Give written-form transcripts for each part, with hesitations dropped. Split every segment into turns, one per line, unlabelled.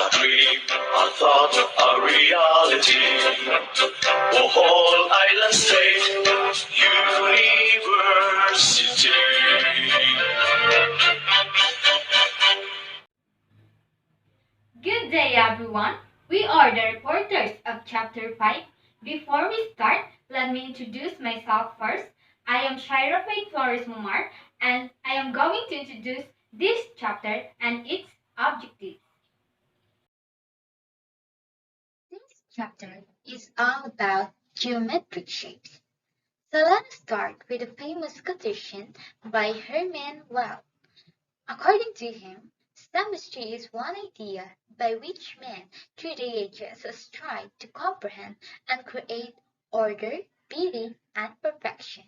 a dream, a thought, a reality. A whole island state, university.
Good day, everyone. We are the reporters of Chapter 5. Before we start, let me introduce myself first. I am Chapter5Mumar, and I am going to introduce this chapter and its objectives. This chapter is all about geometric shapes. So let's start with a famous quotation by Herman Weyl. According to him, chemistry is one idea by which man through the ages has tried to comprehend and create order, beauty, and perfection.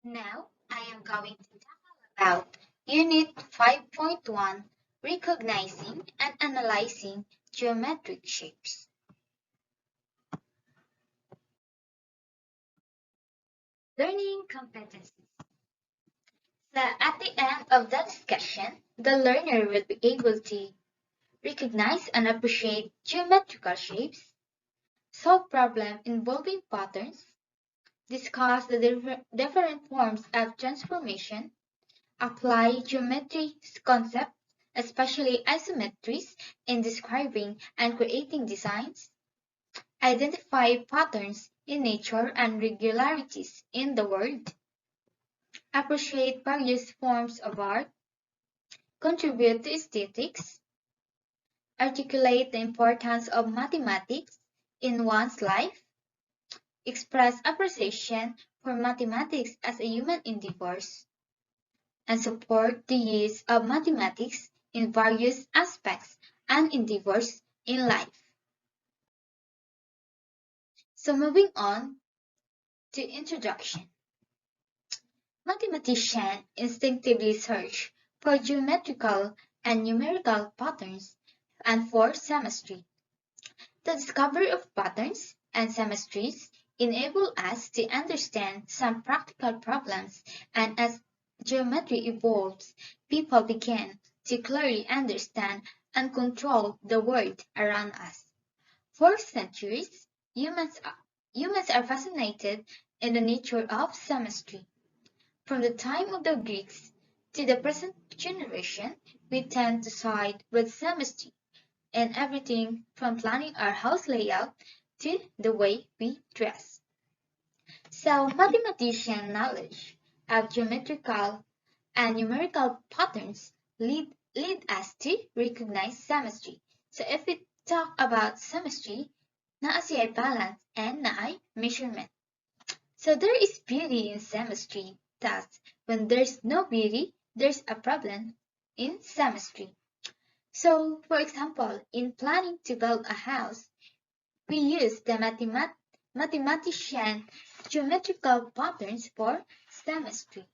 Now, I am going to talk about Unit 5.1, Recognizing and Analyzing Geometric Shapes. Learning competencies. So at the end of the discussion, the learner will be able to recognize and appreciate geometrical shapes, solve problems involving patterns, discuss the different forms of transformation, apply geometry concepts, especially isometries, in describing and creating designs, identify patterns in nature and regularities in the world, appreciate various forms of art, contribute to aesthetics, articulate the importance of mathematics in one's life, express appreciation for mathematics as a human endeavor, and support the use of mathematics in various aspects and endeavors in life. So moving on to introduction. Mathematicians instinctively search for geometrical and numerical patterns and for symmetry. The discovery of patterns and symmetries enable us to understand some practical problems, and as geometry evolves, people begin to clearly understand and control the world around us. For centuries, humans are fascinated in the nature of symmetry. From the time of the Greeks to the present generation, we tend to side with symmetry in everything from planning our house layout to the way we dress. So mathematician knowledge of geometrical and numerical patterns lead us to recognize symmetry. So if we talk about symmetry, naa siya balance and naa measurement. So there is beauty in symmetry. Thus, when there's no beauty, there's a problem in symmetry. So, for example, in planning to build a house, we use the mathematician geometrical patterns for symmetry.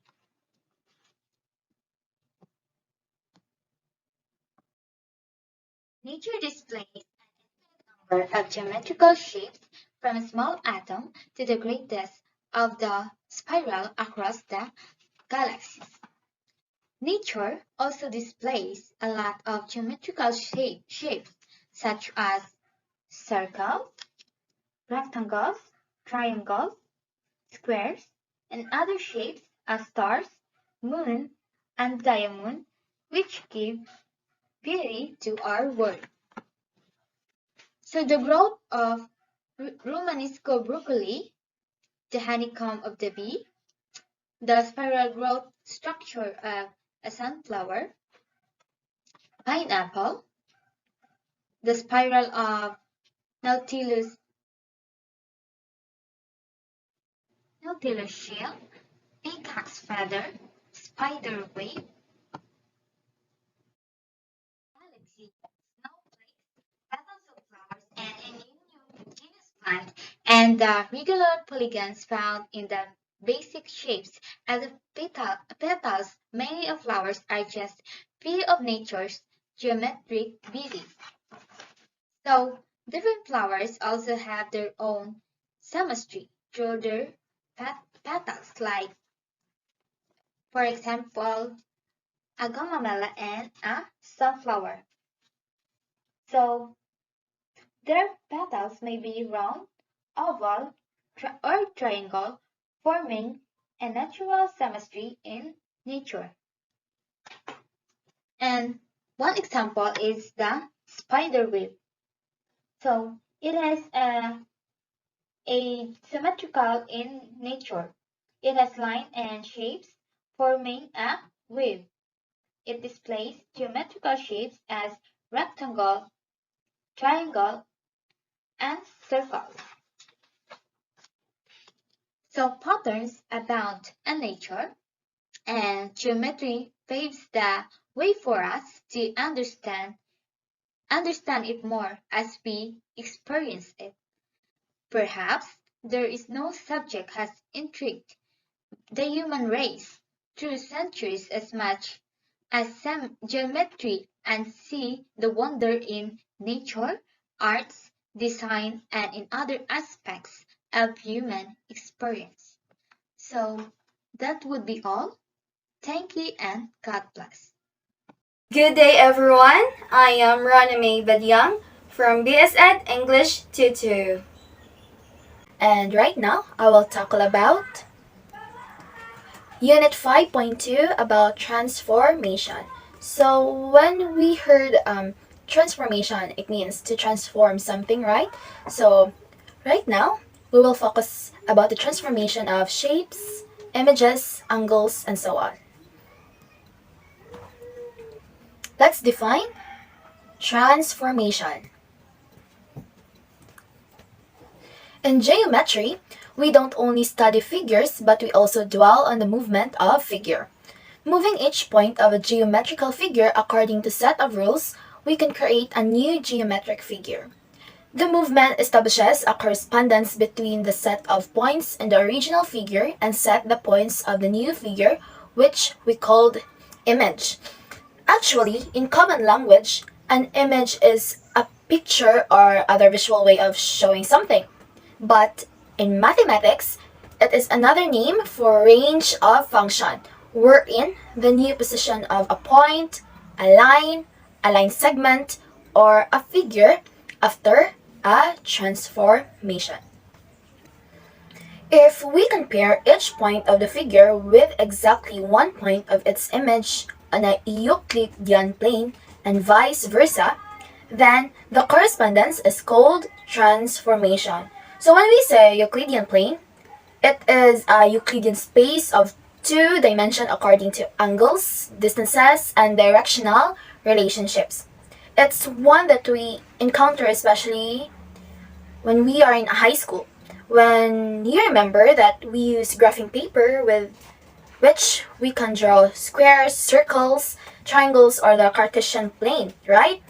Nature displays an infinite number of geometrical shapes from a small atom to the greatest of the spiral across the galaxies. Nature also displays a lot of geometrical shapes such as circles, rectangles, triangles, squares, and other shapes as stars, moon, and diamond, which give beauty to our world. So the growth of Romanesco broccoli, the honeycomb of the bee, the spiral growth structure of a sunflower, pineapple, the spiral of Nautilus shell, peacock's feather, spider web, galaxy, snowflakes, petals of flowers, and a new genus plant, and the regular polygons found in the basic shapes as the petals. Many of flowers are just few of nature's geometric beauty. So, different flowers also have their own symmetry through their petals, like, for example, a gamamela, and a sunflower. So their petals may be round, oval, or triangle, forming a natural symmetry in nature. And one example is the spider web. So it has a symmetrical in nature. It has lines and shapes forming a web. It displays geometrical shapes as rectangle, triangle, and circles. So patterns abound in nature, and geometry paves the way for us to understand it more as we experience it. Perhaps there is no subject has intrigued the human race through centuries as much as some geometry, and see the wonder in nature, arts, design, and in other aspects of human experience. So that would be all. Thank you and God bless.
Good day, everyone. I am Raname Badyang from BS Ed English Tutu. And right now, I will talk about Unit 5.2 about transformation. So, when we heard transformation, it means to transform something, right? So, right now, we will focus about the transformation of shapes, images, angles, and so on. Let's define transformation. In geometry, we don't only study figures, but we also dwell on the movement of figure. Moving each point of a geometrical figure according to set of rules, we can create a new geometric figure. The movement establishes a correspondence between the set of points in the original figure and set the points of the new figure, which we called image. Actually, in common language, an image is a picture or other visual way of showing something. But in mathematics, it is another name for range of function, wherein the new position of a point, a line segment, or a figure after a transformation. If we compare each point of the figure with exactly one point of its image on a Euclidean plane and vice versa, then the correspondence is called transformation. So when we say Euclidean plane, it is a Euclidean space of two dimensions according to angles, distances, and directional relationships. It's one that we encounter especially when we are in high school. When you remember that we use graphing paper with which we can draw squares, circles, triangles, or the Cartesian plane, right?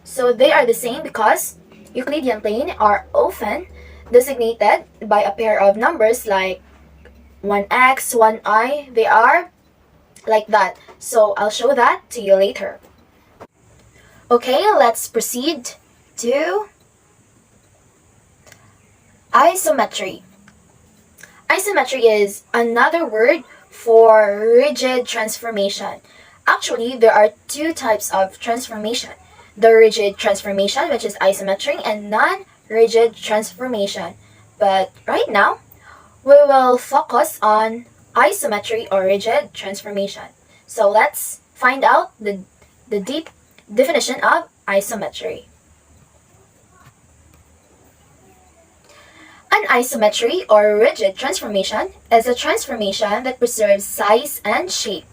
So they are the same because Euclidean plane are often designated by a pair of numbers like 1x, 1y. They are like that. So I'll show that to you later. Okay, let's proceed to isometry. Isometry is another word for rigid transformation. Actually, there are two types of transformation. The rigid transformation, which is isometry, and non-rigid transformation. But right now, we will focus on isometry or rigid transformation. So let's find out the deep definition of isometry. An isometry or rigid transformation is a transformation that preserves size and shape.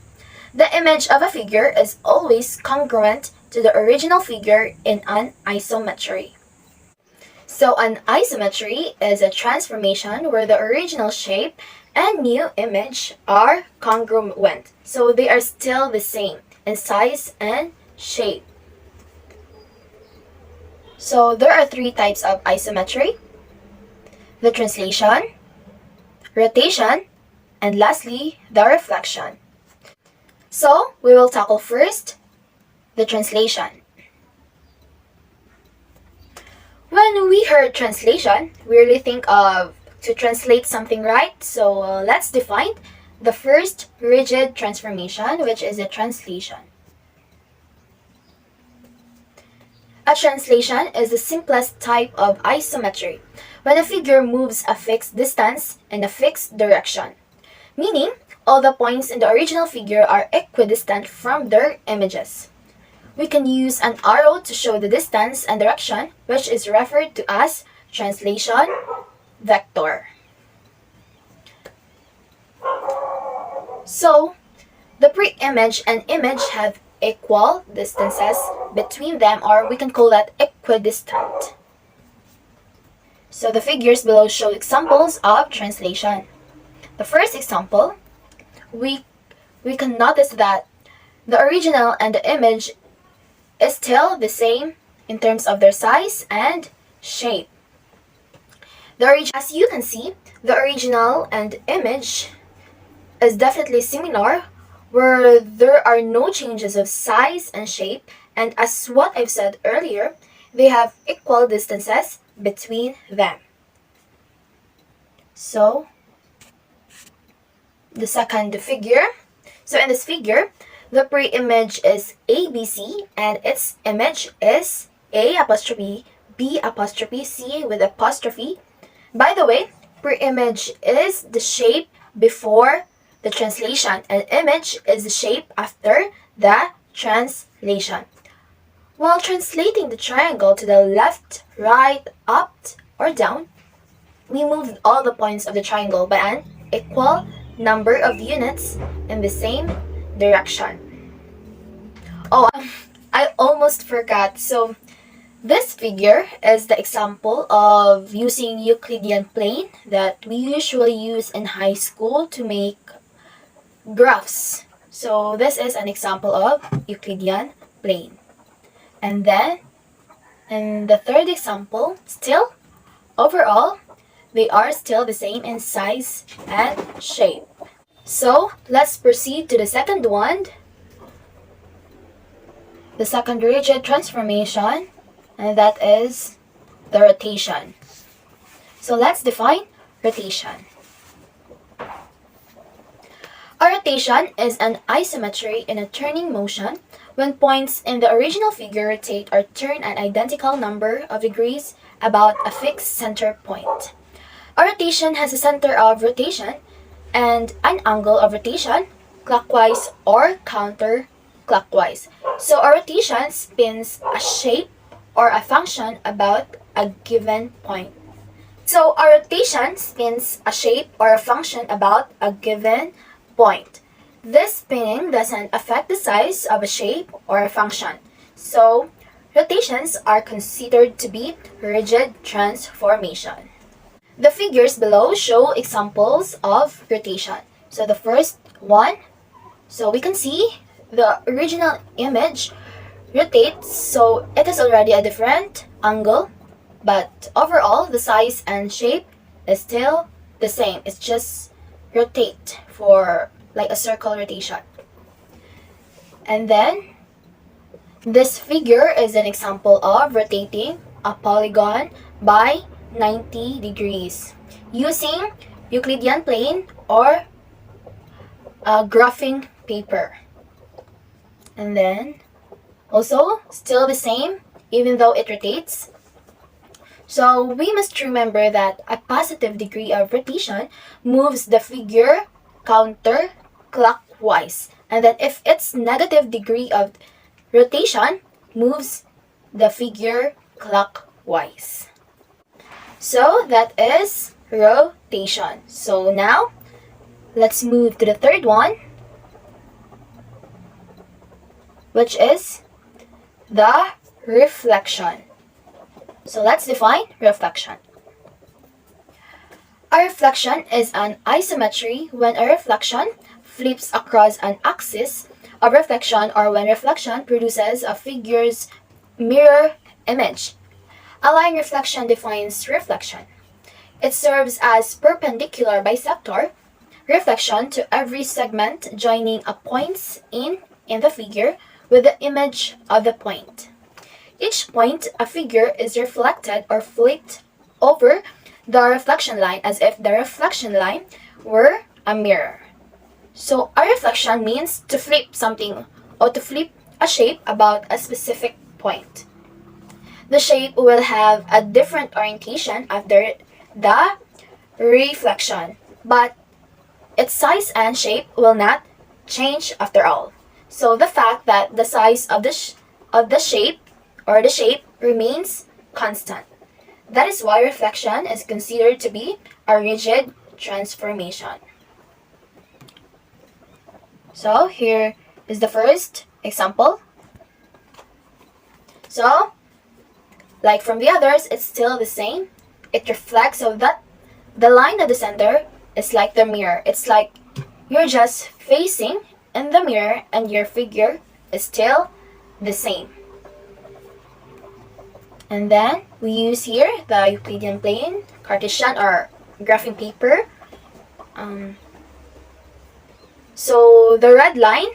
The image of a figure is always congruent to the original figure in an isometry. So an isometry is a transformation where the original shape and new image are congruent. So they are still the same in size and shape. So there are three types of isometry: the translation, rotation, and lastly, the reflection. So we will tackle first the translation. When we heard translation, we really think of to translate something, right? So let's define the first rigid transformation, which is a translation. A translation is the simplest type of isometry, when a figure moves a fixed distance in a fixed direction, meaning all the points in the original figure are equidistant from their images. We can use an arrow to show the distance and direction, which is referred to as translation vector. So, the pre-image and image have equal distances between them, or we can call that equidistant. So the figures below show examples of translation. The first example, we can notice that the original and the image is still the same in terms of their size and shape. As you can see, the original and image is definitely similar, where there are no changes of size and shape, and as what I've said earlier, they have equal distances between them. So, the second figure. So in this figure, the pre-image is ABC and its image is A apostrophe B apostrophe C with apostrophe. By the way, pre-image is the shape before the translation, and image is the shape after the translation. While translating the triangle to the left, right, up, or down, we moved all the points of the triangle by an equal number of units in the same direction. Oh, I almost forgot. So, this figure is the example of using Euclidean plane that we usually use in high school to make graphs. So this is an example of Euclidean plane. And then, in the third example, still, overall, they are still the same in size and shape. So let's proceed to the second one, the second rigid transformation, and that is the rotation. So let's define rotation. A rotation is an isometry in a turning motion when points in the original figure rotate or turn an identical number of degrees about a fixed center point. A rotation has a center of rotation and an angle of rotation, clockwise or counterclockwise. So a rotation spins a shape or a function about a given point. So a rotation spins a shape or a function about a given point. This spinning doesn't affect the size of a shape or a function. So rotations are considered to be rigid transformation. The figures below show examples of rotation. So the first one, so we can see the original image rotates, so it is already a different angle, but overall the size and shape is still the same. It's just rotate for like a circle rotation. And then this figure is an example of rotating a polygon by 90 degrees using Euclidean plane or a graphing paper. And then also still the same even though it rotates. So we must remember that a positive degree of rotation moves the figure counterclockwise, and that if its negative degree of rotation moves the figure clockwise. So that is rotation. So now let's move to the third one, which is the reflection. So let's define reflection. A reflection is an isometry when a reflection flips across an axis of reflection, or when reflection produces a figure's mirror image. A line reflection defines reflection. It serves as perpendicular bisector reflection to every segment joining a point in the figure with the image of the point. Each point a figure is reflected or flipped over the reflection line as if the reflection line were a mirror. So a reflection means to flip something or to flip a shape about a specific point. The shape will have a different orientation after the reflection, but its size and shape will not change after all. So the fact that the size of the shape or the shape remains constant. That is why reflection is considered to be a rigid transformation. So here is the first example. So, like from the others, it's still the same. It reflects so that the line at the center is like the mirror. It's like you're just facing in the mirror and your figure is still the same. And then we use here the Euclidean plane, Cartesian or graphing paper. So the red line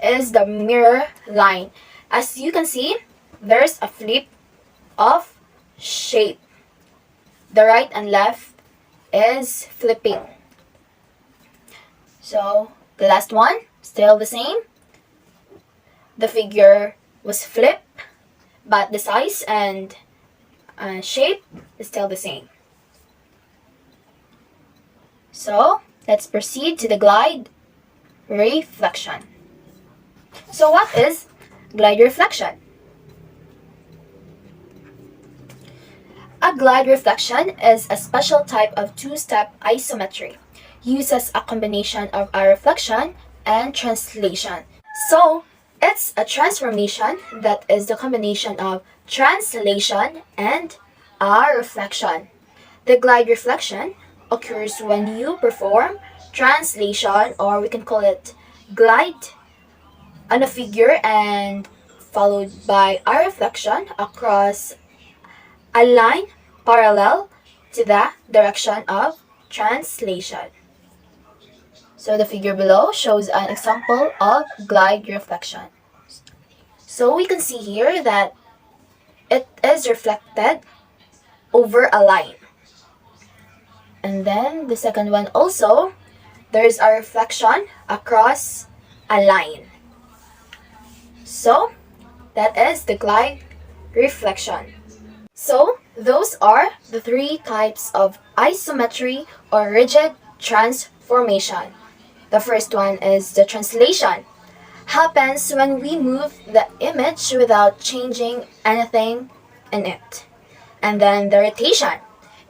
is the mirror line. As you can see, there's a flip of shape. The right and left is flipping. So the last one, still the same. The figure was flipped, but the size and shape is still the same. So let's proceed to the glide reflection. So what is glide reflection? A glide reflection is a special type of two-step isometry. Uses a combination of a reflection and translation. So it's a transformation that is the combination of translation and a reflection. The glide reflection occurs when you perform translation, or we can call it glide, on a figure and followed by a reflection across a line parallel to the direction of translation. So the figure below shows an example of glide reflection. So we can see here that it is reflected over a line. And then the second one also, there is a reflection across a line. So that is the glide reflection. So those are the three types of isometry or rigid transformation. The first one is the translation. Happens when we move the image without changing anything in it. And then the rotation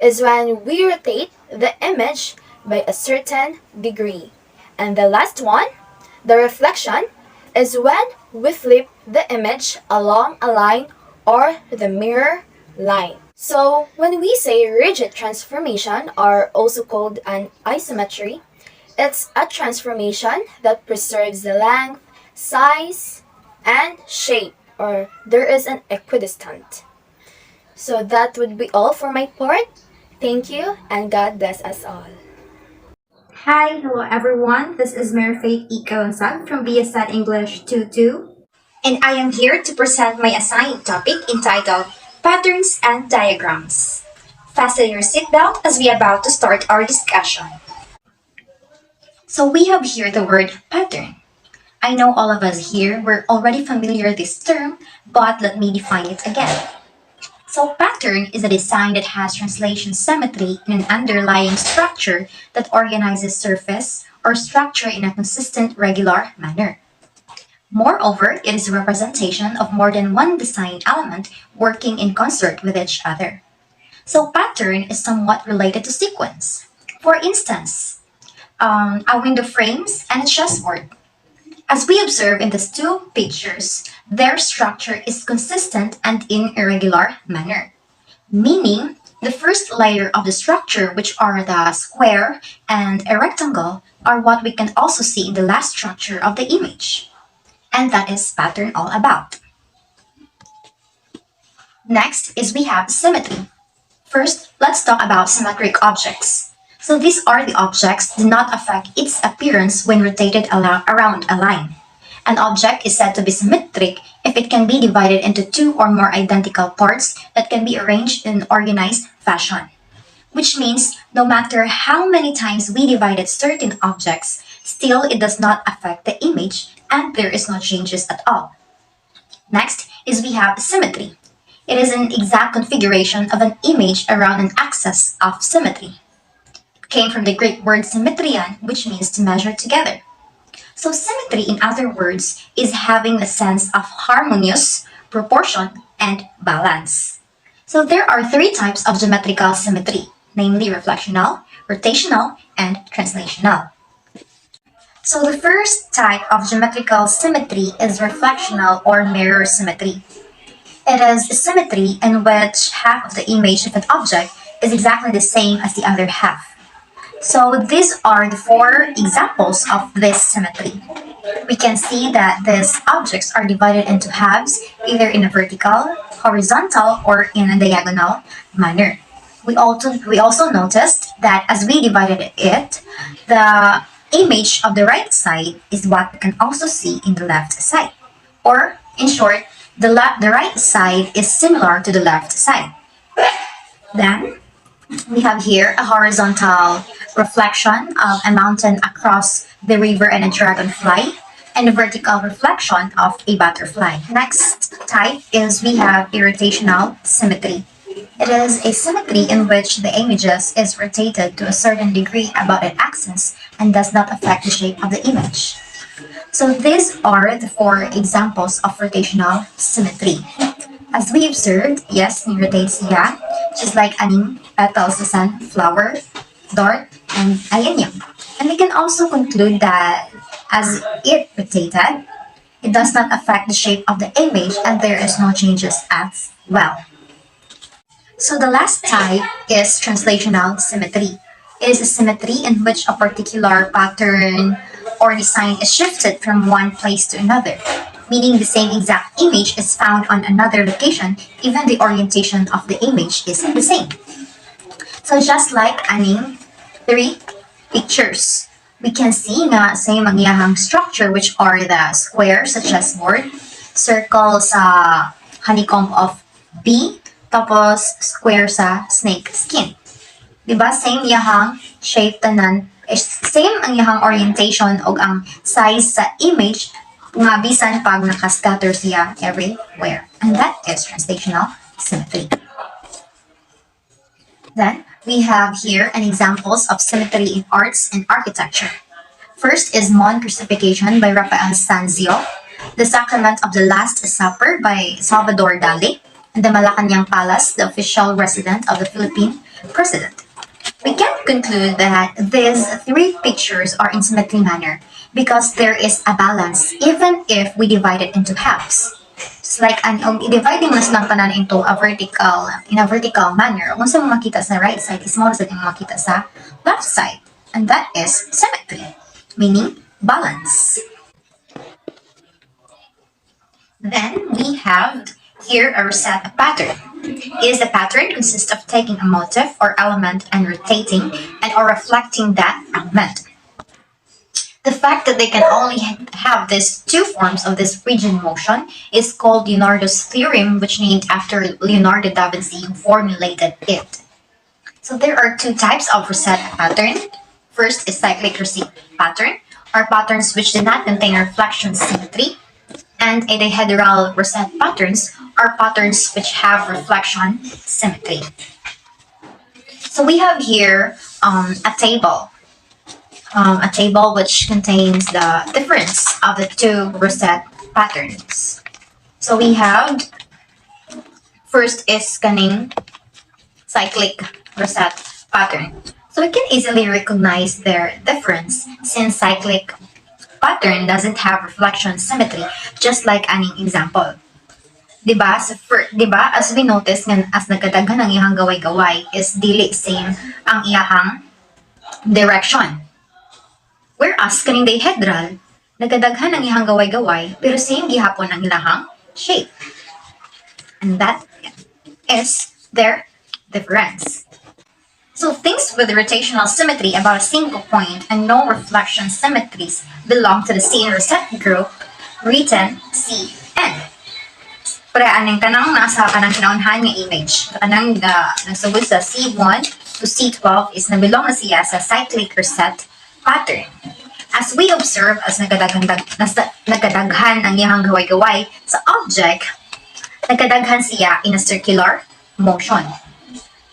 is when we rotate the image by a certain degree. And the last one, the reflection, is when we flip the image along a line or the mirror line. So when we say rigid transformation, are also called an isometry, it's a transformation that preserves the length, size, and shape, or there is an equidistant. So that would be all for my part. Thank you, and God bless us all.
Hi, hello everyone. This is Mary Faith Ikawansag from BSAT English 22. And I am here to present my assigned topic entitled Patterns and Diagrams. Fasten your seatbelt as we are about to start our discussion. So we have here the word pattern. I know all of us here were already familiar with this term, but let me define it again. So pattern is a design that has translation symmetry in an underlying structure that organizes surface or structure in a consistent, regular manner. Moreover, it is a representation of more than one design element working in concert with each other. So pattern is somewhat related to sequence. For instance, a window frames and a chessboard. As we observe in these two pictures, their structure is consistent and in a regular manner. Meaning, the first layer of the structure, which are the square and a rectangle, are what we can also see in the last structure of the image. And that is pattern all about. Next is we have symmetry. First, let's talk about symmetric objects. So these are the objects do not affect its appearance when rotated around a line. An object is said to be symmetric if it can be divided into two or more identical parts that can be arranged in an organized fashion. Which means no matter how many times we divided certain objects, Still, it does not affect the image and there is no changes at all. Next is we have symmetry. It is an exact configuration of an image around an axis of symmetry. It came from the Greek word symmetrian, which means to measure together. So symmetry, in other words, is having a sense of harmonious proportion and balance. So there are three types of geometrical symmetry, namely reflectional, rotational, and translational. So the first type of geometrical symmetry is reflectional or mirror symmetry. It is a symmetry in which half of the image of an object is exactly the same as the other half. So these are the four examples of this symmetry. We can see that these objects are divided into halves, either in a vertical, horizontal, or in a diagonal manner. We also noticed that as we divided it, the image of the right side is what we can also see in the left side. Or, in short, the right side is similar to the left side. Then, we have here a horizontal reflection of a mountain across the river and a dragonfly, and a vertical reflection of a butterfly. Next type is we have rotational symmetry. It is a symmetry in which the images is rotated to a certain degree about an axis and does not affect the shape of the image. So these are the four examples of rotational symmetry. As we observed, yes, rotates siya, just like aning petals sa sunflower, dart, and ayan. And we can also conclude that as it rotated, it does not affect the shape of the image and there is no changes as well. So the last type is translational symmetry. It is a symmetry in which a particular pattern or design is shifted from one place to another, meaning the same exact image is found on another location, even the orientation of the image is the same. So just like aning three pictures, we can see na same ang iyahang structure, which are the square sa chessboard, circle sa honeycomb of bee, tapos square sa snake skin. Diba? Same iyahang shape tanan, same ang iyahang orientation o ang size sa image nga bisan pag nakascatter siya everywhere. And that is translational symmetry. Then, we have here an examples of symmetry in arts and architecture. First is Mon Crucifixion by Rafael Sanzio, The Sacrament of the Last Supper by Salvador Dali, and the Malacanang Palace, the official residence of the Philippine president. We can conclude that these three pictures are in symmetry manner because there is a balance even if we divide it into halves. It's like dividing mas lang tanan into a vertical manner. Kung sa makita sa right side is mo sa makita sa left side, and that is symmetry, meaning balance. Then we have here a rosette pattern. It is a pattern consists of taking a motif or element and rotating and or reflecting that element. The fact that they can only have these two forms of this rigid motion is called Leonardo's theorem, which named after Leonardo da Vinci, who formulated it. So there are two types of rosette pattern. First is cyclic rosette pattern, or patterns which do not contain reflection symmetry, and a dihedral rosette patterns are patterns which have reflection symmetry. So we have here a table which contains the difference of the two rosette patterns. So we have, first is scanning cyclic rosette pattern. So we can easily recognize their difference since cyclic pattern doesn't have reflection symmetry, just like aning example. Diba? So diba, as we notice nga as nagkadaghan ang iyahang gaway-gaway is dili same ang iyahang direction. Whereas kaning dihedral, nagkadaghan ang iyahang gaway-gaway pero same gihapon ang ilahang shape. And that is their difference. So things with rotational symmetry about a single point and no reflection symmetries belong to the C and rosette group, written CN. Pero anong kanang nasa kanang kinaunhan nga image. Kanang nagsugod sa C1 to C12 is nabilong na siya sa cyclic rosette pattern. As we observe, as nagkadaghan ang iyang gaway-gaway sa object, nagkadaghan siya in a circular motion.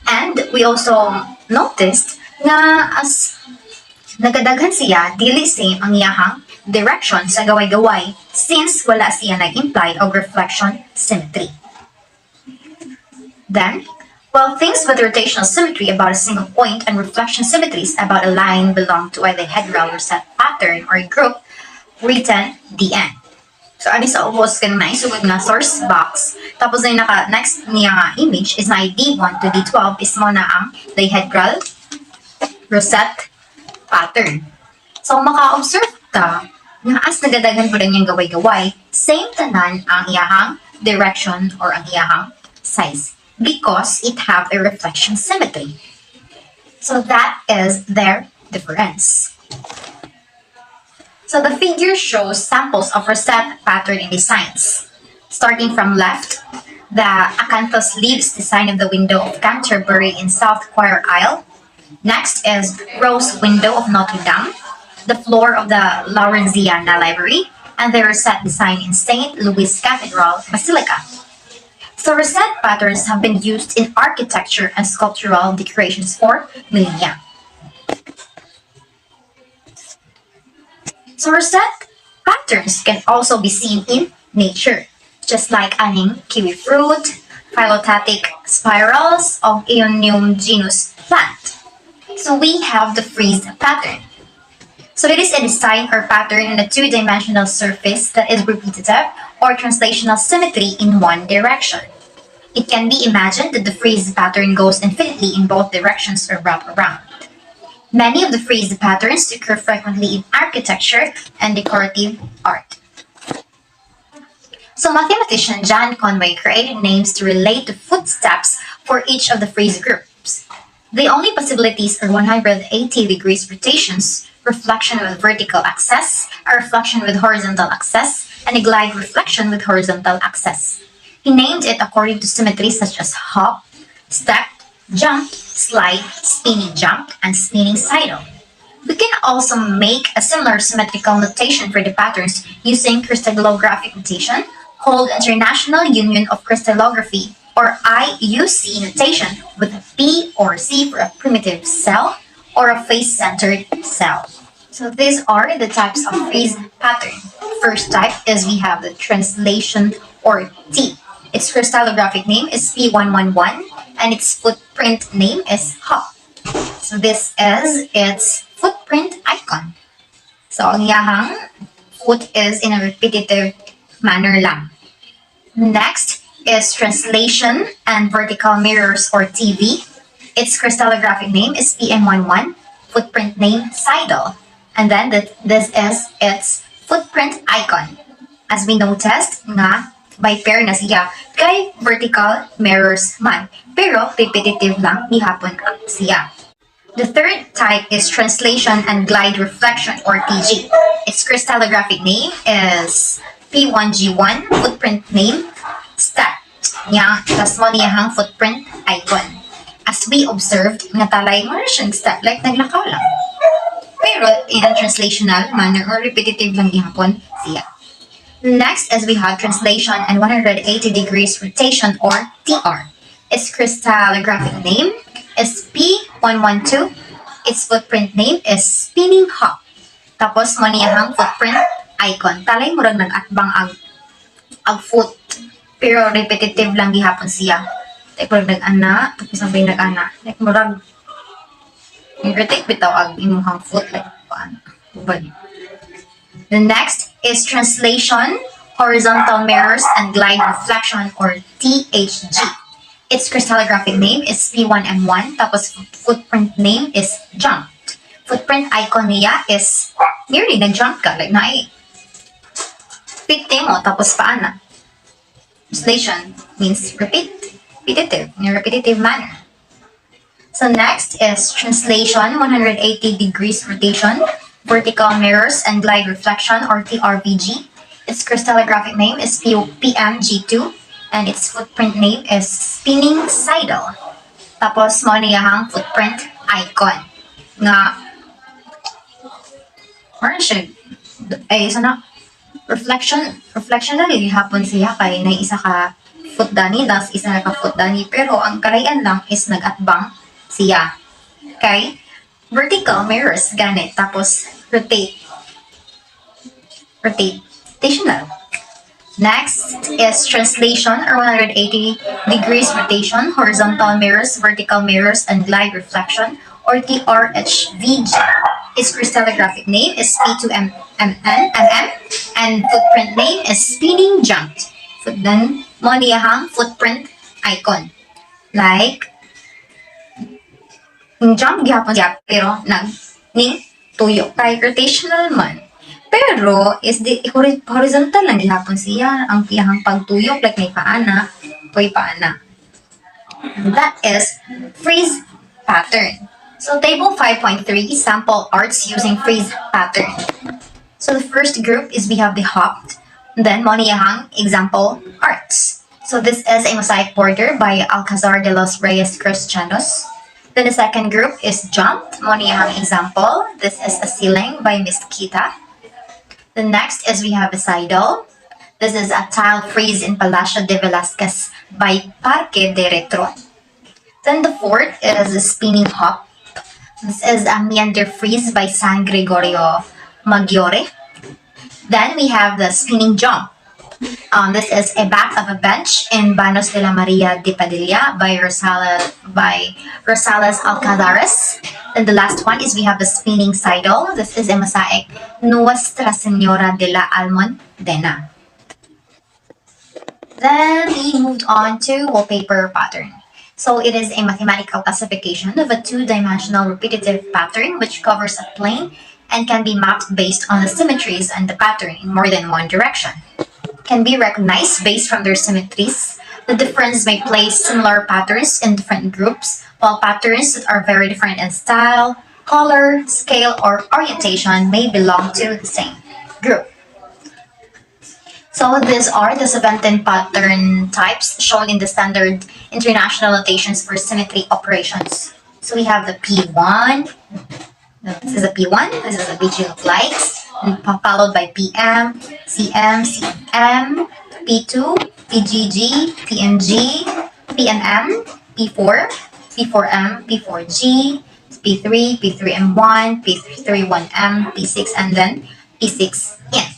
And we also noticed na as nagkadaghan siya, dili same ang iyang direction sa gaway-gaway since wala siya nag-imply of reflection symmetry. Then, while things with rotational symmetry about a single point and reflection symmetries about a line belong to a dihedral or set pattern or group, written DN. So, ani sa ubos kan naisugod nga source box. Tapos ay next niya nga image is na D1 to D12 is mo na ang dihedral rosette pattern. So, maka-observe ka na as nagadaghan po rin yung gaway-gaway, same tanan ang iyahang direction or ang iyahang size because it have a reflection symmetry. So, that is their difference. So the figure shows samples of rosette pattern in designs. Starting from left, the acanthus leaves design of the window of Canterbury in South Choir Aisle. Next is rose window of Notre Dame, the floor of the Lawrenceana Library, and the rosette design in St. Louis Cathedral Basilica. So rosette patterns have been used in architecture and sculptural decorations for millennia. So rosette patterns can also be seen in nature, just like aning kiwi fruit, phylotatic spirals of Aeonium genus plant. So we have the frieze pattern. So it is a design or pattern in a two-dimensional surface that is repetitive or translational symmetry in one direction. It can be imagined that the frieze pattern goes infinitely in both directions or wrap around. Many of the frieze patterns occur frequently in architecture and decorative art. So mathematician John Conway created names to relate to footsteps for each of the frieze groups. The only possibilities are 180 degrees rotations, reflection with vertical axis, a reflection with horizontal axis, and a glide reflection with horizontal axis. He named it according to symmetries such as hop, step, jump, slide, spinning jump, and spinning sidle. We can also make a similar symmetrical notation for the patterns using crystallographic notation called International Union of Crystallography or IUC notation with P or C for a primitive cell or a face-centered cell. So these are the types of frieze pattern. First type is we have the translation or T. Its crystallographic name is P111 and its footprint name is hop. So this is its footprint icon. So ang yahang foot is in a repetitive manner lang. Next is translation and vertical mirrors or TV. Its crystallographic name is PM11, footprint name Seidel. And then this is its footprint icon. As we noticed nga, by pair na siya kay vertical mirrors man. Pero repetitive lang gihapon siya. The third type is translation and glide reflection or TG. Its crystallographic name is P1G1, footprint name step. Nya, tas mo niyahang footprint icon. As we observed, nga talay mo siyang step like naglakaw lang. Pero in a translational manner or repetitive lang gihapon siya. Next is we have translation and 180 degrees rotation or TR. Its crystallographic name is P112. Its footprint name is spinning hop. Tapos mo niyahang footprint icon. Talay mo rin nag-atbang ag foot. Pero repetitive lang gihapon siya. Like mo rin nag-ana. Tapos sabay nag-ana. Like mo rin rotate bitaw ag imuhang foot. Like paano. Bubali. The next is translation, horizontal mirrors, and glide reflection or THG. Its crystallographic name is P1M1, tapos footprint name is jump. Footprint icon niya is nearly nag-jump ka, like picting mo, tapos paana. Translation means repetitive, in a repetitive manner. So next is translation, 180 degrees rotation, vertical mirrors and glide reflection or TRVG. Its crystallographic name is PMG2 and its footprint name is spinning sidle. Tapos mo niyahang footprint icon nga Orange siya, sana, reflection na rin hapon siya kay na isa ka futdani, das isa ka futdani, pero ang karayan lang is nagatbang siya. Kay vertical mirrors ganit, tapos rotational. Next is translation or 180 degrees rotation, horizontal mirrors, vertical mirrors, and glide reflection or TRHVG. Its crystallographic name is P2MN, and footprint name is spinning jumped. Then, mo niyahang footprint icon. Like, yung jump gyapon siya, pero ning tuyo kay rotational man. Pero is di horizontal lang gihapon siya ang iyang pagtuyok like may paana, paana. That is freeze pattern. So table 5.3 sample arts using freeze pattern. So the first group is we have the hopped, then moniyahang example arts. So this is a mosaic border by Alcazar de los Reyes Cristianos. Then the second group is jumped, moniyahang example. This is a ceiling by Miss Kita. The next is we have a sidle. This is a tile frieze in Palacio de Velázquez by Parque de Retro. Then the fourth is a spinning hop. This is a meander frieze by San Gregorio Maggiore. Then we have the spinning jump. This is a back of a bench in Banos de la Maria de Padilla by Rosales Alcazares. Then the last one is we have the spinning sidle. This is a mosaic Nuestra Señora de la Almudena. Then we moved on to wallpaper pattern. So it is a mathematical classification of a two-dimensional repetitive pattern which covers a plane and can be mapped based on the symmetries and the pattern in more than one direction. Can be recognized based from their symmetries. The difference may place similar patterns in different groups, while patterns that are very different in style, color, scale, or orientation may belong to the same group. So these are the 17 pattern types shown in the standard international notations for symmetry operations. So we have the P1. This is a P1. This is a region of lights. Followed by PM, CM, CM, P2, PGG, PMG, PMM, P4, P4M, P4G, P3, P3M1, P31M, P6, and then P6N.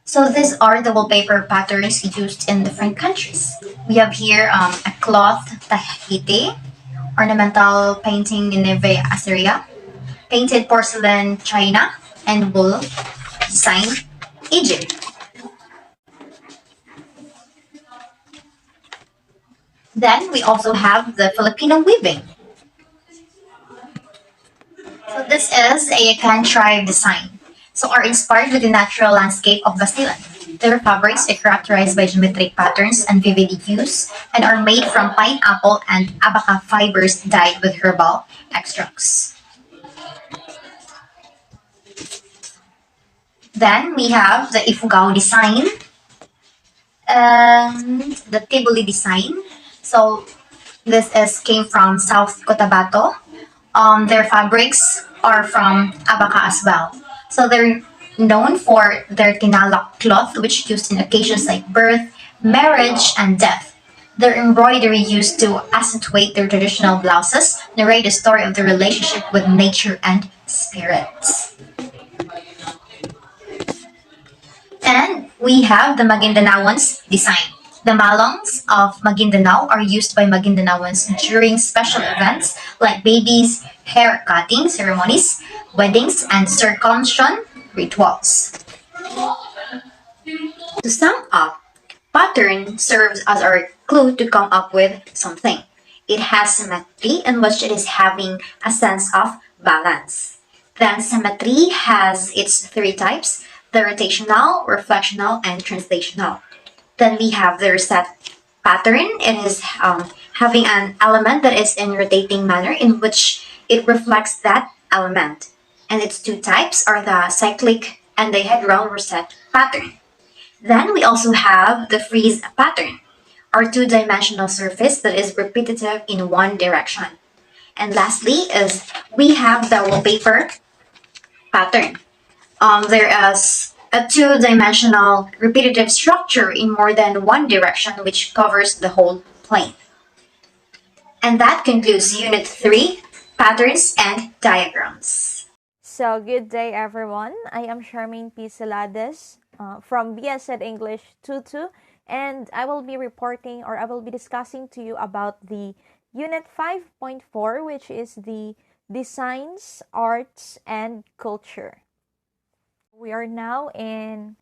So these are the wallpaper patterns used in different countries. We have here a cloth Tahiti, ornamental painting Nineveh, Assyria, painted porcelain China, and wool design Egypt. Then we also have the Filipino weaving. So this is a contrived design. So are inspired with the natural landscape of Basilan. Their fabrics are characterized by geometric patterns and vivid hues and are made from pineapple and abaca fibers dyed with herbal extracts. Then we have the Ifugao design and the Tibuli design. So this came from South Cotabato. Their fabrics are from abaca as well. So they're known for their tinalak cloth, which used in occasions like birth, marriage, and death. Their embroidery used to accentuate their traditional blouses, narrate the story of their relationship with nature and spirits. And we have the Maguindanaoans design. The malongs of Maguindanao are used by Maguindanaoans during special events like babies, hair cutting ceremonies, weddings, and circumcision rituals. To sum up, pattern serves as our clue to come up with something. It has symmetry in which it is having a sense of balance. Then symmetry has its three types: the rotational, reflectional, and translational. Then we have the reset pattern. It is having an element that is in rotating manner in which it reflects that element. And its two types are the cyclic and the dihedral reset pattern. Then we also have the freeze pattern, our two-dimensional surface that is repetitive in one direction. And lastly is we have the wallpaper pattern. There is a two-dimensional repetitive structure in more than one direction which covers the whole plane. And that concludes Unit 3, Patterns and Diagrams.
So, good day everyone. I am Charmaine P. Salades from BSed English 22, and I will be reporting or I will be discussing to you about the Unit 5.4, which is the Designs, Arts, and Culture. We are now in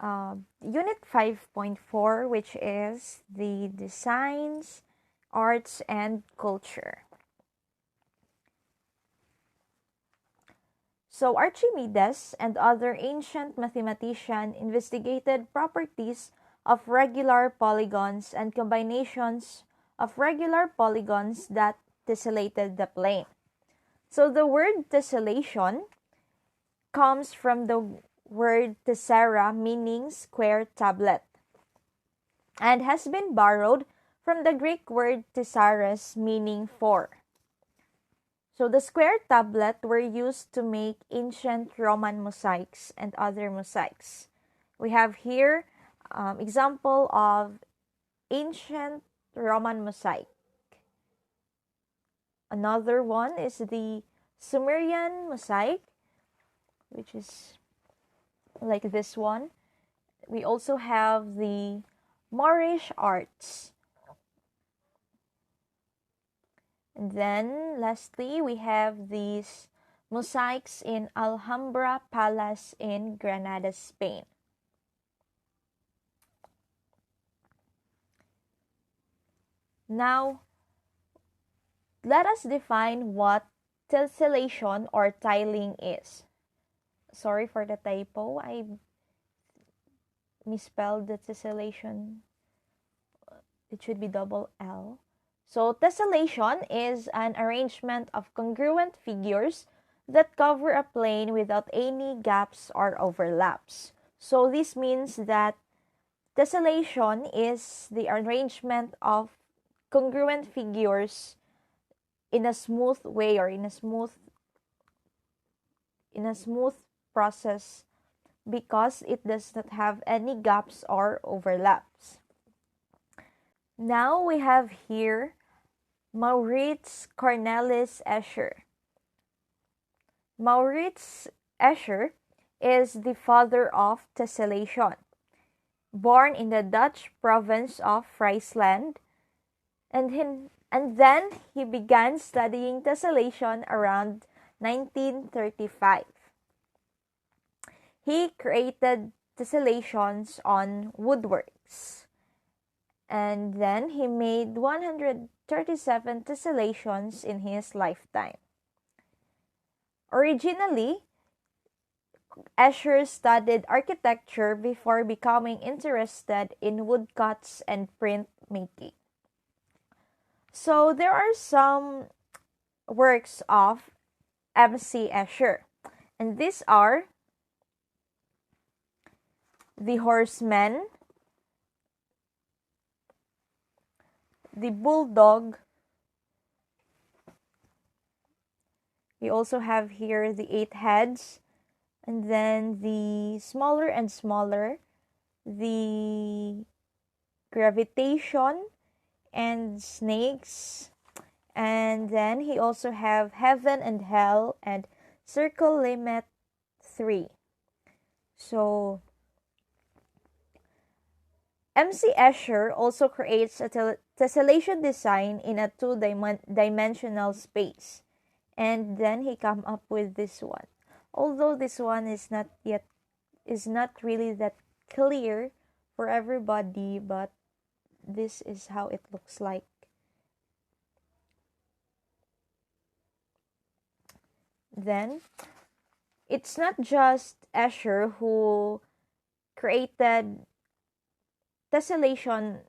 Unit 5.4, which is the Designs, Arts, and Culture. So Archimedes and other ancient mathematicians investigated properties of regular polygons and combinations of regular polygons that tessellated the plane. So the word tessellation comes from the word tessera, meaning square tablet, and has been borrowed from the Greek word tessares, meaning four. So the square tablet were used to make ancient Roman mosaics and other mosaics. We have here example of ancient Roman mosaic. Another one is the Sumerian mosaic, which is like this one. We also have the Moorish arts. And then lastly, we have these mosaics in Alhambra Palace in Granada, Spain. Now, let us define what tessellation or tiling is. Sorry for the typo. I misspelled the tessellation. It should be double L. So tessellation is an arrangement of congruent figures that cover a plane without any gaps or overlaps. So this means that tessellation is the arrangement of congruent figures in a smooth way or in a smooth process because it does not have any gaps or overlaps. Now we have here Maurits Cornelis Escher. Maurits Escher is the father of tessellation. Born in the Dutch province of Friesland, and then he began studying tessellation around 1935. He created tessellations on woodworks, and then he made 137 tessellations in his lifetime. Originally, Escher studied architecture before becoming interested in woodcuts and printmaking. So there are some works of M.C. Escher, and these are The Horseman, The Bulldog. We also have here The Eight Heads, and then the smaller and smaller, the Gravitation and Snakes, and then he also have Heaven and Hell and Circle Limit 3. So M.C. Escher also creates a tessellation design in a two-dimensional space, and then he come up with this one. Although this one is not really that clear for everybody, but this is how it looks like. Then it's not just Escher who created tessellation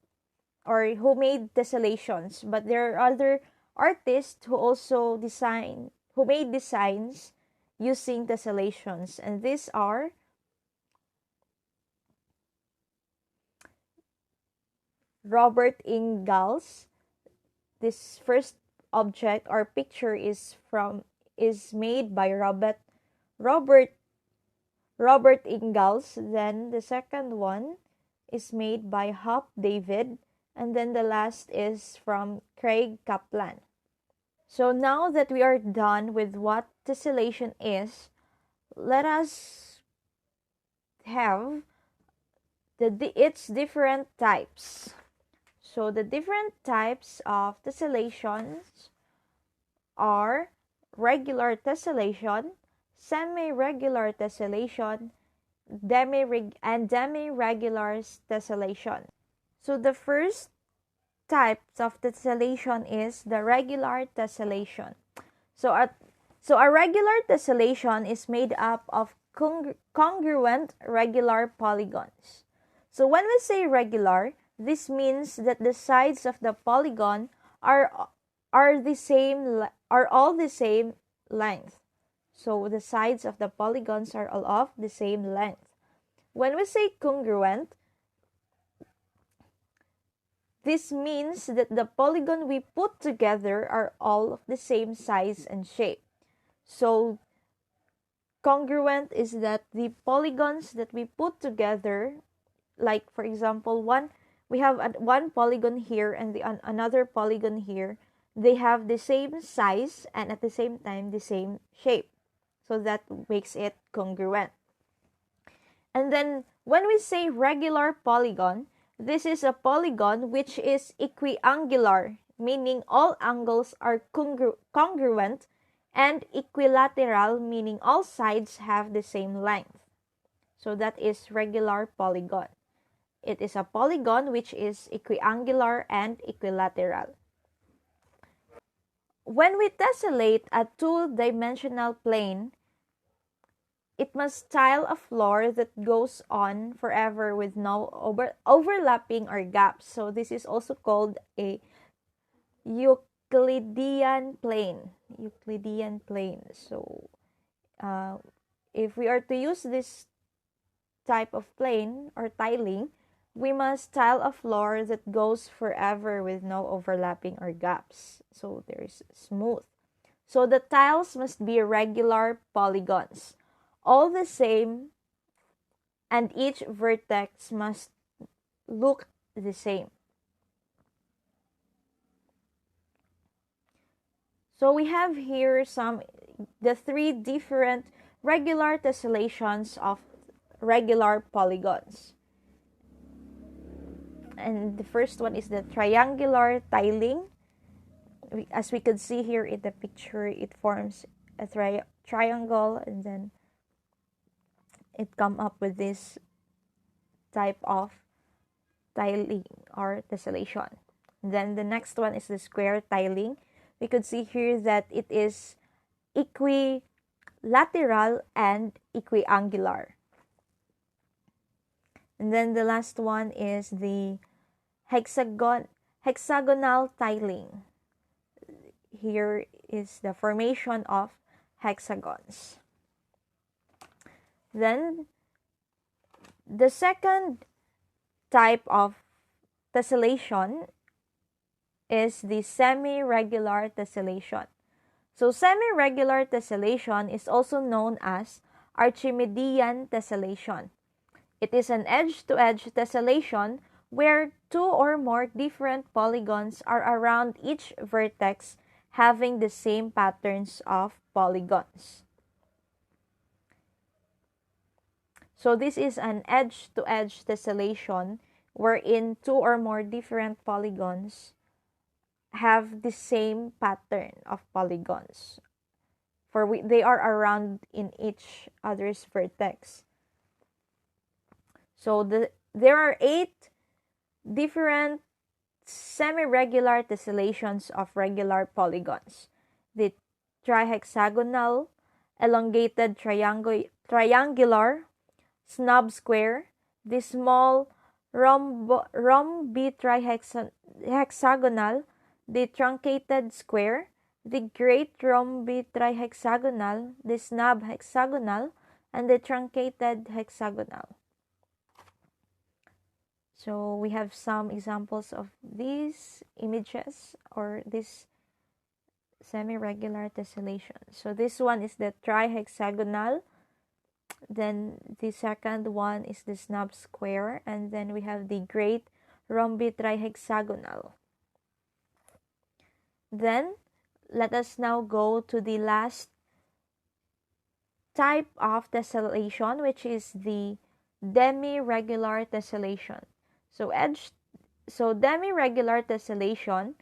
or who made tessellations, but there are other artists who also made designs using tessellations, and these are Robert Ingalls. This first object or picture is made by Robert Robert Ingalls. Then the second one is made by Hop David, and then the last is from Craig Kaplan. So now that we are done with what tessellation is, let us have its different types. So the different types of tessellations are regular tessellation, semi-regular tessellation, demi-regular tessellation. So the first type of tessellation is the regular tessellation. So a regular tessellation is made up of congruent regular polygons. So when we say regular, this means that the sides of the polygon are all the same length. So the sides of the polygons are all of the same length. When we say congruent, this means that the polygon we put together are all of the same size and shape. So congruent is that the polygons that we put together, like for example, we have one polygon here and another polygon here, they have the same size and at the same time the same shape. So that makes it congruent. And then when we say regular polygon, this is a polygon which is equiangular, meaning all angles are congruent, and equilateral, meaning all sides have the same length. So that is regular polygon. It is a polygon which is equiangular and equilateral. When we tessellate a two-dimensional plane, it must tile a floor that goes on forever with no overlapping or gaps. So this is also called a Euclidean plane. So if we are to use this type of plane or tiling, we must tile a floor that goes forever with no overlapping or gaps. So there's smooth. So the tiles must be regular polygons, all the same, and each vertex must look the same. So we have here the three different regular tessellations of regular polygons. And the first one is the triangular tiling. As we could see here in the picture, it forms a triangle, and then it come up with this type of tiling or tessellation. Then the next one is the square tiling. We could see here that it is equilateral and equiangular. And then the last one is the hexagonal tiling. Here is the formation of hexagons. Then the second type of tessellation is the semi-regular tessellation. So semi-regular tessellation is also known as Archimedean tessellation. It is an edge-to-edge tessellation where two or more different polygons are around each vertex having the same patterns of polygons. So this is an edge-to-edge tessellation wherein two or more different polygons have the same pattern of polygons, for they are around in each other's vertex. So there are 8 different semi-regular tessellations of regular polygons: the trihexagonal, elongated triangular, snub square, the small rhombitrihexagonal, the truncated square, the great rhombitrihexagonal, the snub hexagonal, and the truncated hexagonal. So we have some examples of these images or these semi-regular tessellation. So this one is the trihexagonal. Then the second one is the snub square, and then we have the great rhombitrihexagonal. Then let us now go to the last type of tessellation, which is the demi-regular tessellation. So demi-regular tessellation,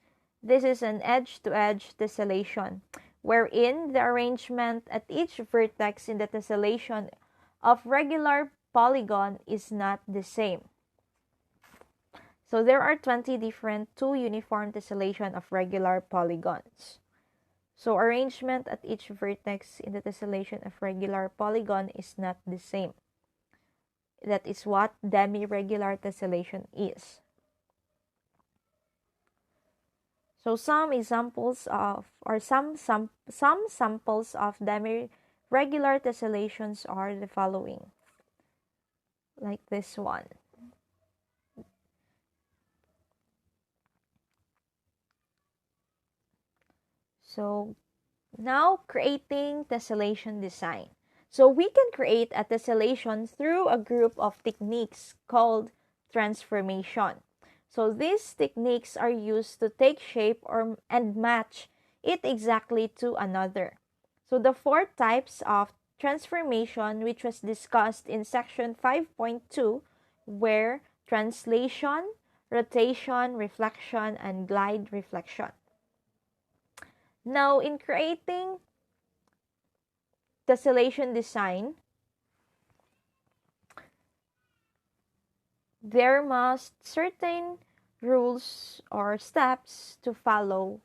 this is an edge-to-edge tessellation, wherein the arrangement at each vertex in the tessellation of regular polygon is not the same. So there are 20 different two uniform tessellation of regular polygons. So arrangement at each vertex in the tessellation of regular polygon is not the same. That is what demi-regular tessellation is. So some examples of, or some samples of demi-regular tessellations are the following, like this one. So now creating tessellation design. So we can create a tessellation through a group of techniques called transformation. So these techniques are used to take shape and match it exactly to another. So the four types of transformation which was discussed in section 5.2 were translation, rotation, reflection, and glide reflection. Now, in creating tessellation design, there must certain rules or steps to follow.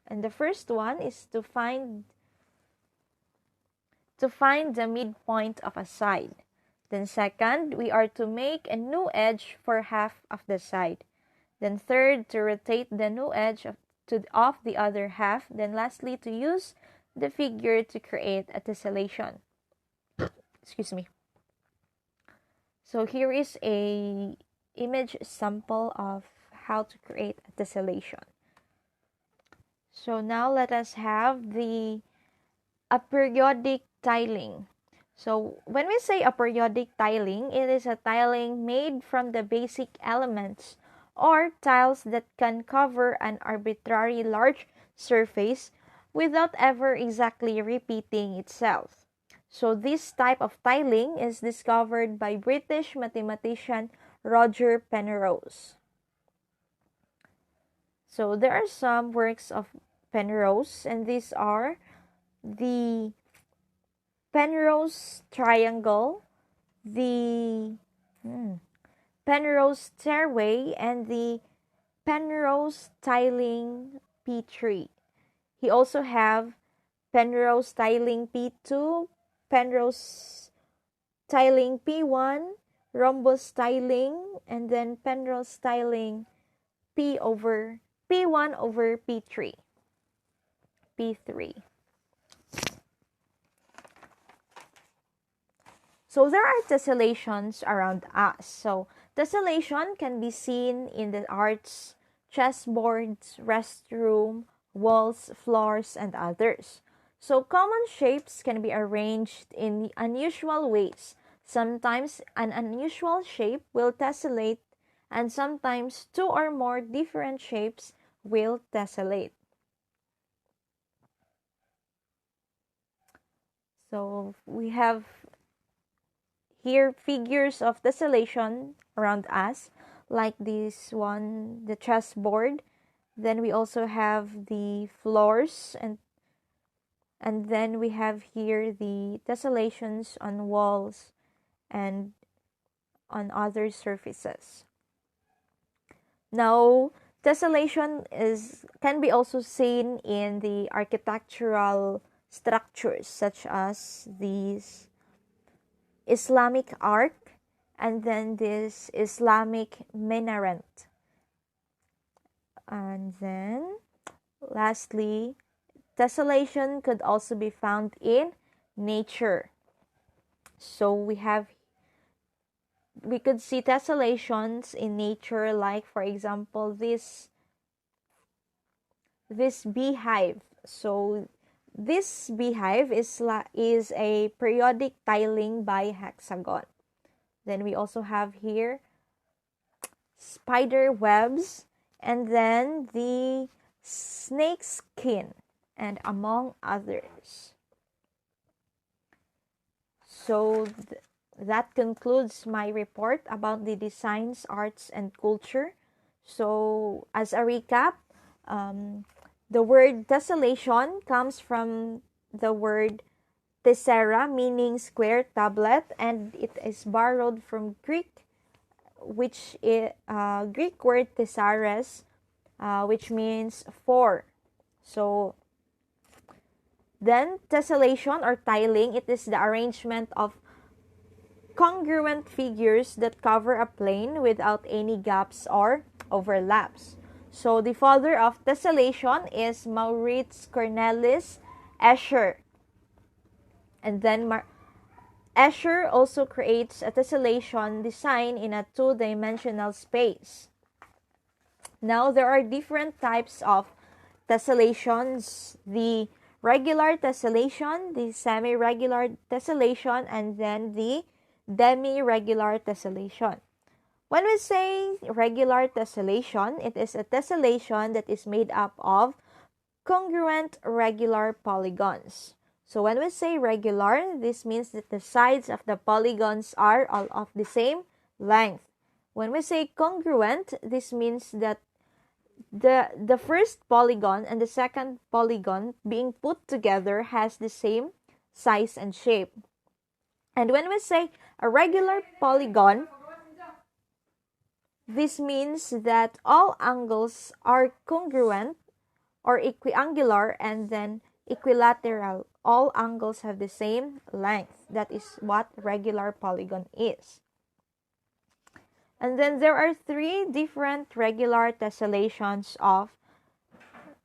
And the first one is to find the midpoint of a side. Then second, we are to make a new edge for half of the side. Then third, to rotate the new edge of the other half. Then lastly, to use the figure to create a tessellation. Excuse me. So here is a image sample of how to create a tessellation. So now let us have a periodic tiling. So when we say a periodic tiling, it is a tiling made from the basic elements or tiles that can cover an arbitrary large surface without ever exactly repeating itself. So this type of tiling is discovered by British mathematician Roger Penrose. So there are some works of Penrose, and these are the Penrose triangle, the Penrose stairway, and the Penrose tiling P3. He also have Penrose tiling P2, Penrose tiling P1, rhombus tiling, and then Penrose tiling P1 over P3. So there are tessellations around us. So tessellation can be seen in the arts, chessboards, restroom, walls, floors, and others. So common shapes can be arranged in unusual ways. Sometimes an unusual shape will tessellate, and sometimes two or more different shapes will tessellate. So we have here figures of tessellation around us, like this one, the chessboard. Then we also have the floors, and then we have here the tessellations on walls and on other surfaces. Now, tessellation can be also seen in the architectural structures such as these Islamic arc and then this Islamic minaret. And then lastly, tessellation could also be found in nature. So we could see tessellations in nature, like for example this this beehive. So this beehive is a periodic tiling by hexagon. Then we also have here spider webs, and then the snake skin, and among others. So that concludes my report about the designs, arts, and culture. So as a recap, the word tessellation comes from the word tessera, meaning square tablet, and it is borrowed from Greek, which is Greek word tessares, which means four. So then tessellation or tiling, it is the arrangement of congruent figures that cover a plane without any gaps or overlaps. So the father of tessellation is Maurits Cornelis Escher. And then Escher also creates a tessellation design in a two-dimensional space. Now, there are different types of tessellations: the regular tessellation, the semi-regular tessellation, and then the demi-regular tessellation. When we say regular tessellation, it is a tessellation that is made up of congruent regular polygons. So when we say regular, this means that the sides of the polygons are all of the same length. When we say congruent, this means that the first polygon and the second polygon being put together has the same size and shape. And when we say a regular polygon, this means that all angles are congruent or equiangular and then equilateral. All angles have the same length. That is what regular polygon is. And then there are three different regular tessellations of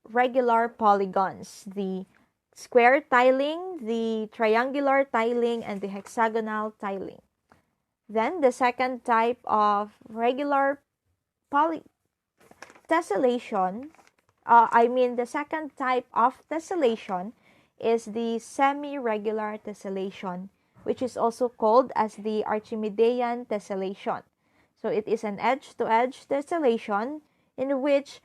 regular polygons: the square tiling, the triangular tiling, and the hexagonal tiling. Then the second type of regular tessellation, the second type of tessellation is the semi-regular tessellation, which is also called as the Archimedean tessellation. So it is an edge-to-edge tessellation in which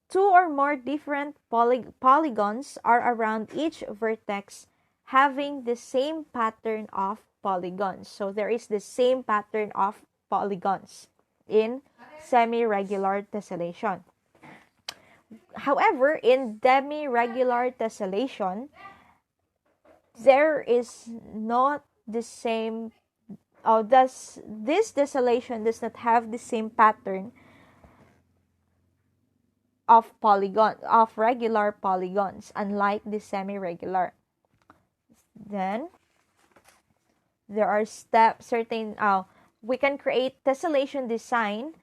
two or more different polygons are around each vertex having the same pattern of polygons. So there is the same pattern of polygons in semi-regular tessellation. However, in demi-regular tessellation, there is not the same, this tessellation does not have the same pattern of regular polygons, unlike the semi-regular. Then there are we can create tessellation design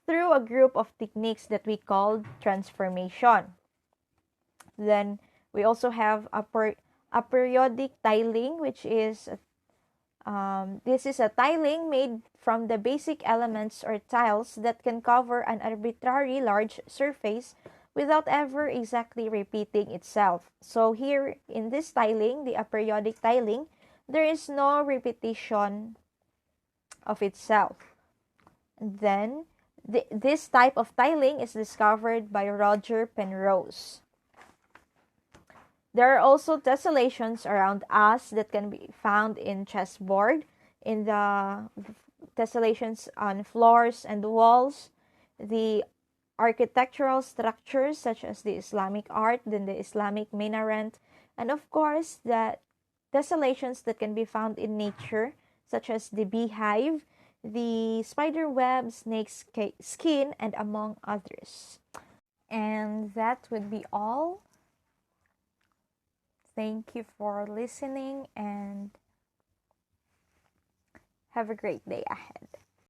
through a group of techniques that we call transformation. Then we also have a periodic tiling, which is this is a tiling made from the basic elements or tiles that can cover an arbitrary large surface without ever exactly repeating itself. So here in this tiling, the aperiodic tiling, there is no repetition of itself. And then this type of tiling is discovered by Roger Penrose. There are also tessellations around us that can be found in chessboard, in the tessellations on floors and walls, the architectural structures such as the Islamic art, then the Islamic minaret, and of course the tessellations that can be found in nature such as the beehive, the spider web, snake skin, and among others. And that would be all. Thank you for listening and have a great day ahead.